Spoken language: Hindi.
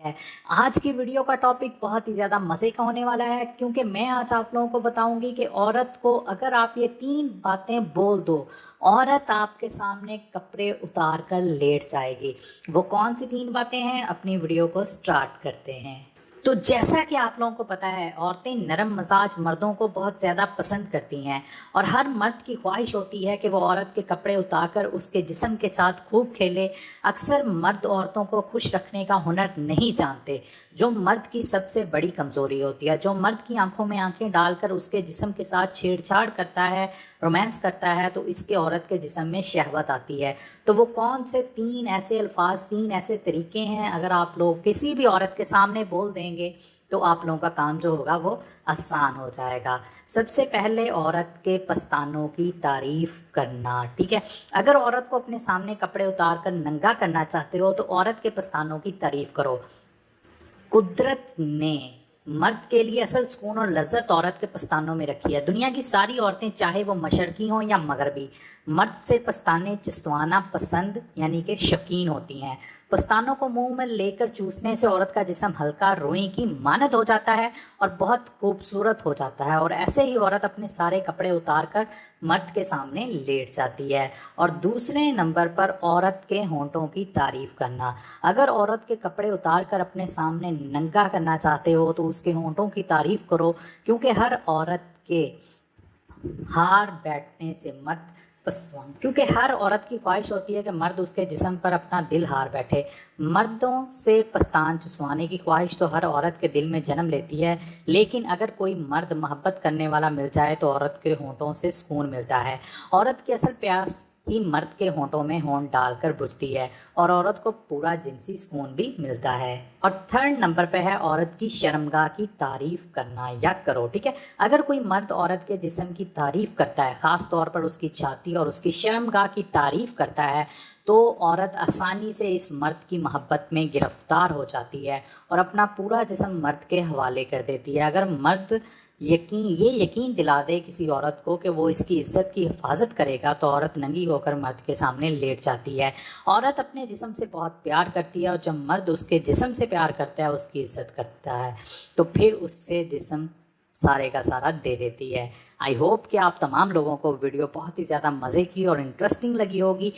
है। आज की वीडियो का टॉपिक बहुत ही ज़्यादा मज़े का होने वाला है, क्योंकि मैं आज आप लोगों को बताऊंगी कि औरत को अगर आप ये 3 बातें बोल दो, औरत आपके सामने कपड़े उतार कर लेट जाएगी। वो कौन सी 3 बातें हैं, अपनी वीडियो को स्टार्ट करते हैं। तो जैसा कि आप लोगों को पता है, औरतें नरम मिजाज मर्दों को बहुत ज़्यादा पसंद करती हैं और हर मर्द की ख्वाहिश होती है कि वो औरत के कपड़े उतारकर उसके जिस्म के साथ खूब खेले। अक्सर मर्द औरतों को खुश रखने का हुनर नहीं जानते, जो मर्द की सबसे बड़ी कमज़ोरी होती है। जो मर्द की आंखों में आंखें डालकर उसके जिस्म के साथ छेड़छाड़ करता है, रोमांस करता है, तो इसके औरत के जिस्म में शहवत आती है। तो वो कौन से 3 ऐसे अल्फाज, 3 ऐसे तरीके हैं, अगर आप लोग किसी भी औरत के सामने बोल देंगे तो आप लोगों का काम जो होगा वो आसान हो जाएगा। सबसे पहले, औरत के पस्तानों की तारीफ करना। ठीक है, अगर औरत को अपने सामने कपड़े उतार कर नंगा करना चाहते हो तो औरत के पस्तानों की तारीफ करो। कुदरत ने मर्द के लिए असल सुकून और लज्जत औरत के पस्तानों में रखी है। दुनिया की सारी औरतें, चाहे वो मशरकी हों या मगरबी, मर्द से पस्ताने चिसवाना पसंद यानी कि शौकीन होती हैं। पस्तानों को मुंह में लेकर चूसने से औरत का जिस्म हल्का रोई की मानद हो जाता है और बहुत खूबसूरत हो जाता है, और ऐसे ही औरत अपने सारे कपड़े उतार कर मर्द के सामने लेट जाती है। और दूसरे नंबर पर, औरत के होंठों की तारीफ करना। अगर औरत के कपड़े उतार कर अपने सामने नंगा करना चाहते हो तो उसके होंठों की तारीफ करो, क्योंकि हर औरत के हार बैठने से मर्द क्योंकि हर औरत की ख्वाहिश होती है कि मर्द उसके जिस्म पर अपना दिल हार बैठे। मर्दों से पस्तान चुसवाने की ख्वाहिश तो हर औरत के दिल में जन्म लेती है, लेकिन अगर कोई मर्द मोहब्बत करने वाला मिल जाए तो औरत के होंठों से सुकून मिलता है। औरत की असल प्यास ही मर्द के होंठों में होंठ डालकर बुझती है और औरत को पूरा जिनसी सुकून भी मिलता है। और थर्ड नंबर पे है, औरत की शर्मगाह की तारीफ करना या करो। ठीक है, अगर कोई मर्द औरत के जिस्म की तारीफ करता है, ख़ास तौर पर उसकी छाती और उसकी शर्मगाह की तारीफ करता है, तो औरत आसानी से इस मर्द की मोहब्बत में गिरफ्तार हो जाती है और अपना पूरा जिस्म मर्द के हवाले कर देती है। अगर मर्द यकीन दिला दे किसी औरत को कि वो इसकी इज्जत की हिफाजत करेगा, तो औरत नंगी होकर मर्द के सामने लेट जाती है। औरत अपने जिस्म से बहुत प्यार करती है और जब मर्द उसके जिस्म से प्यार करता है, उसकी इज्जत करता है, तो फिर उससे जिस्म सारे का सारा दे देती है। आई होप कि आप तमाम लोगों को वीडियो बहुत ही ज़्यादा मज़े की और इंटरेस्टिंग लगी होगी।